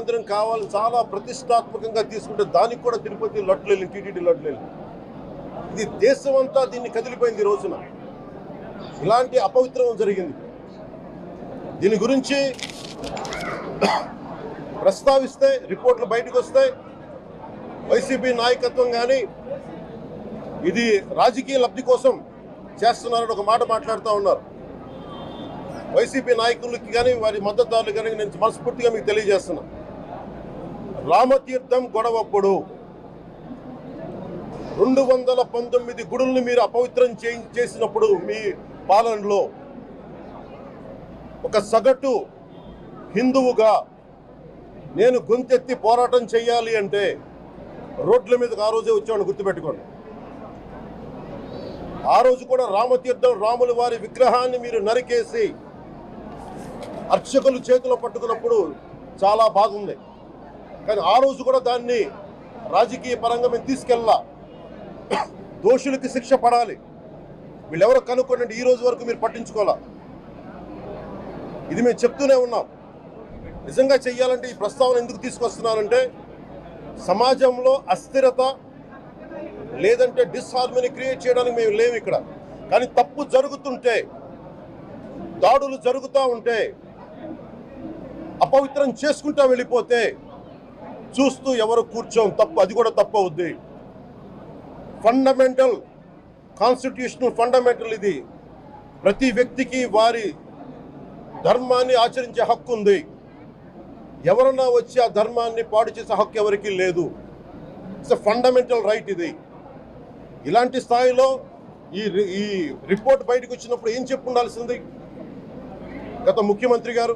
మందిరం కావాలని చాలా ప్రతిష్టాత్మకంగా తీసుకుంటే దానికి కూడా తిరుపతి లడ్లు టీటీడీ లడ్లు. ఇది దేశం అంతా దీన్ని కదిలిపోయింది. ఈ రోజున ఇలాంటి అపవిత్రం జరిగింది. దీని గురించి ప్రస్తావిస్తే రిపోర్ట్లు బయటకు వస్తాయి. వైసీపీ నాయకత్వం కానీ ఇది రాజకీయ లబ్ధి కోసం చేస్తున్నారని ఒక మాట మాట్లాడుతూ ఉన్నారు. వైసీపీ నాయకులకి కానీ వారి మద్దతుదారులు కానీ నేను మనస్ఫూర్తిగా మీకు తెలియజేస్తున్నా, రామతీర్థం గొడవప్పుడు 219 గుడుల్ని మీరు అపవిత్రం చేసినప్పుడు మీ పాలనలో ఒక సగటు హిందువుగా నేను గొంతెత్తి పోరాటం చేయాలి అంటే రోడ్ల మీదకి ఆ రోజే వచ్చామని గుర్తుపెట్టుకోండి. ఆ రోజు కూడా రామతీర్థం రాముల వారి విగ్రహాన్ని మీరు నరికేసి అర్చకులు చేతిలో పట్టుకున్నప్పుడు చాలా బాగుంది. కానీ ఆ రోజు కూడా దాన్ని రాజకీయ పరంగా మేము తీసుకెళ్ళా. దోషులకి శిక్ష పడాలి. వీళ్ళెవరో కనుక్కోండి, ఈ రోజు వరకు మీరు పట్టించుకోవాలా. ఇది మేము చెప్తూనే ఉన్నాం. నిజంగా చెయ్యాలంటే ఈ ప్రస్తావన ఎందుకు తీసుకొస్తున్నానంటే సమాజంలో అస్థిరత లేదంటే డిస్హార్మనీ క్రియేట్ చేయడానికి మేము లేవు ఇక్కడ. కానీ తప్పు జరుగుతుంటే, దాడులు జరుగుతూ ఉంటే, అపవిత్రం చేసుకుంటూ వెళ్ళిపోతే చూస్తూ ఎవరు కూర్చోం. తప్పు, అది కూడా తప్పు అవుద్ది. ఫండమెంటల్ కాన్స్టిట్యూషనల్ ఫండమెంటల్ ఇది. ప్రతి వ్యక్తికి వారి ధర్మాన్ని ఆచరించే హక్కు ఉంది. ఎవరన్నా వచ్చి ఆ ధర్మాన్ని పాడు చేసే హక్కు ఎవరికీ లేదు. ఇట్స్ ఎ ఫండమెంటల్ రైట్ ఇది. ఇలాంటి స్థాయిలో ఈ రిపోర్ట్ బయటకు వచ్చినప్పుడు ఏం చెప్పు ఉండాల్సింది గత ముఖ్యమంత్రి గారు?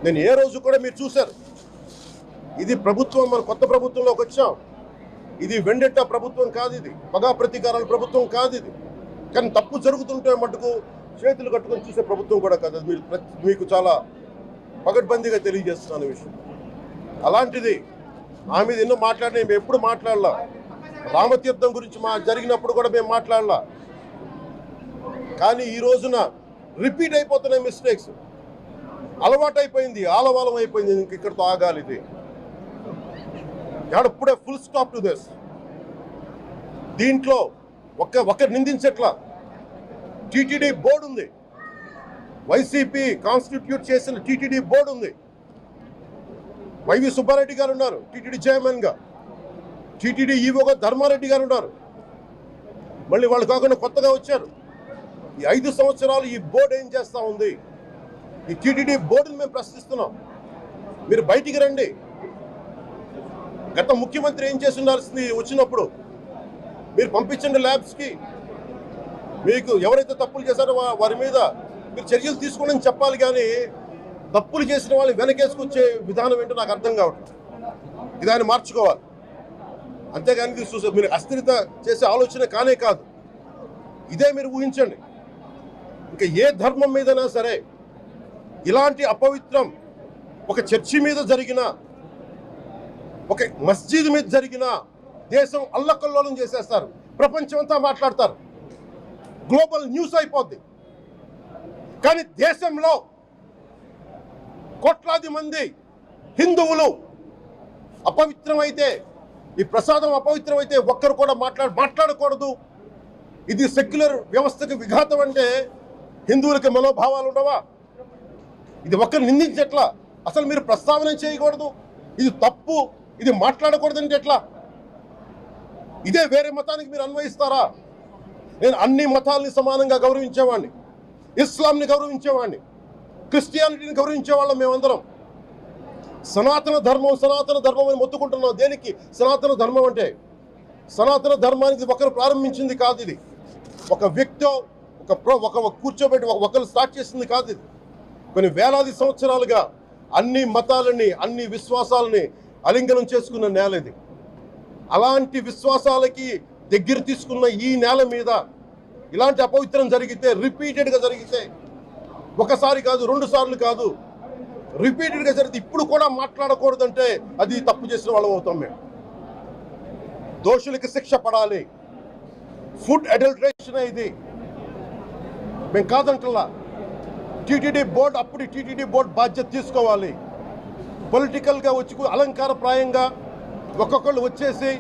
నేను ఏ రోజు కూడా మీరు చూశారు, ఇది ప్రభుత్వం, మన కొత్త ప్రభుత్వంలోకి వచ్చాం. ఇది వెండెట్ట ప్రభుత్వం కాదు, ఇది పగా ప్రతీకారాల ప్రభుత్వం కాదు ఇది. కానీ తప్పు జరుగుతుంటే మటుకు చేతులు కట్టుకొని చూసే ప్రభుత్వం కూడా కాదు. అది మీకు చాలా పగడ్బందీగా తెలియజేస్తున్నాను విషయం. అలాంటిది ఆ మీద ఎన్నో మాట్లాడినా మేము ఎప్పుడు మాట్లాడలా. రామతీర్థం గురించి జరిగినప్పుడు కూడా మేము మాట్లాడలా. కానీ ఈ రోజున రిపీట్ అయిపోతున్నాయి మిస్టేక్స్. అలవాటైపోయింది, ఆలవాలం అయిపోయింది. ఇంక ఇక్కడితో ఆగాలి. ఇది ఎప్పుడే ఫుల్ స్టాప్ టు దిస్. దీంట్లో ఒకరు నిందించట్లా. టీటీడీ బోర్డు ఉంది, వైసీపీ కాన్స్టిట్యూట్ చేసిన టీటీడీ బోర్డు ఉంది. వైవి సుబ్బారెడ్డి గారు ఉన్నారు టీటీడీ చైర్మన్గా. టీటీడీ ఈవోగా ధర్మారెడ్డి గారు ఉన్నారు. మళ్ళీ వాళ్ళు కాకుండా కొత్తగా వచ్చారు. ఈ 5 సంవత్సరాలు ఈ బోర్డు ఏం చేస్తూ ఉంది? ఈ టీటీడీ బోర్డుని మేము ప్రశ్నిస్తున్నాం. మీరు బయటికి రండి. గత ముఖ్యమంత్రి ఏం చేసి ఉండాల్సింది? వచ్చినప్పుడు మీరు పంపించండి ల్యాబ్స్కి. మీకు ఎవరైతే తప్పులు చేశారో వారి మీద మీరు చర్యలు తీసుకోండి అని చెప్పాలి. కానీ తప్పులు చేసిన వాళ్ళు వెనకేసుకొచ్చే విధానం ఏంటో నాకు అర్థం కావట్లేదు. ఇది ఆయన మార్చుకోవాలి. అంతేగాని మీరు అస్థిరత చేసే ఆలోచన కానే కాదు. ఇదే మీరు ఊహించండి. ఇంకా ఏ ధర్మం మీదైనా సరే ఇలాంటి అపవిత్రం ఒక చర్చి మీద జరిగిన, ఒక మస్జిద్ మీద జరిగిన దేశం అల్లకల్లోలం చేసేస్తారు. ప్రపంచం అంతా మాట్లాడతారు. గ్లోబల్ న్యూస్ అయిపోద్ది. కానీ దేశంలో కోట్లాది మంది హిందువులు అపవిత్రమైతే, ఈ ప్రసాదం అపవిత్రమైతే ఒక్కరు కూడా మాట్లాడకూడదు. ఇది సెక్యులర్ వ్యవస్థకు విఘాతం అంటే హిందువులకి మనోభావాలు ఉండవా? ఇది ఒక్కరు నిందించట్లా. అసలు మీరు ప్రస్తావన చేయకూడదు, ఇది తప్పు, ఇది మాట్లాడకూడదంటే ఎట్లా? ఇదే వేరే మతానికి మీరు అన్వయిస్తారా? నేను అన్ని మతాలని సమానంగా గౌరవించేవాడిని. ఇస్లాంని గౌరవించేవాడిని, క్రిస్టియానిటీని గౌరవించేవాళ్ళం మేమందరం. సనాతన ధర్మం అని మొత్తుకుంటున్నాం. దేనికి సనాతన ధర్మం అంటే? సనాతన ధర్మానికి ఒకరు ప్రారంభించింది కాదు. ఇది ఒక వ్యక్తి ఒక కూర్చోబెట్టి ఒకరు స్టార్ట్ చేసింది కాదు. ఇది కొన్ని వేలాది సంవత్సరాలుగా అన్ని మతాలని, అన్ని విశ్వాసాలని అలింగనం చేసుకున్న నేల ఇది. అలాంటి విశ్వాసాలకి దగ్గర తీసుకున్న ఈ నేల మీద ఇలాంటి అపవిత్రం జరిగితే, రిపీటెడ్గా జరిగితే, ఒకసారి కాదు 2 సార్లు కాదు, రిపీటెడ్గా జరిగితే ఇప్పుడు కూడా మాట్లాడకూడదంటే అది తప్పు చేసిన వాళ్ళం అవుతాం మేము. దోషులకి శిక్ష పడాలి. ఫుడ్ అడల్టరేషన్ ఇది మేము కాదంటలా. టీటీడీ బోర్డు బాధ్యత తీసుకోవాలి. పొలిటికల్గా వచ్చి అలంకారప్రాయంగా ఒక్కొక్కళ్ళు వచ్చేసి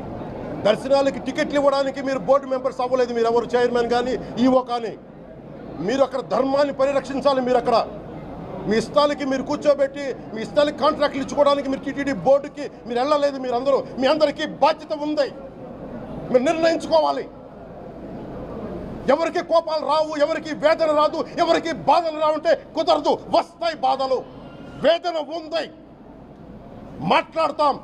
దర్శనాలకి టికెట్లు ఇవ్వడానికి మీరు బోర్డు మెంబర్స్ అవ్వలేదు. మీరు ఎవరు చైర్మన్ కానీ ఈవో కానీ మీరు అక్కడ ధర్మాన్ని పరిరక్షించాలి. మీరు అక్కడ మీ ఇష్టాలకి మీరు కూర్చోబెట్టి మీ ఇష్టాలకి కాంట్రాక్ట్లు ఇచ్చుకోవడానికి మీరు టీటీడీ బోర్డుకి మీరు వెళ్ళలేదు. మీరు అందరూ మీ అందరికీ బాధ్యత ఉంది. మీరు నిర్ణయించుకోవాలి. ఎవరికి కోపాలు రావు, ఎవరికి వేదన రాదు, ఎవరికి బాధలు రావంటే కుదరదు. వస్తాయి బాధలు, వేదన ఉంది, మాట్లాడతాం.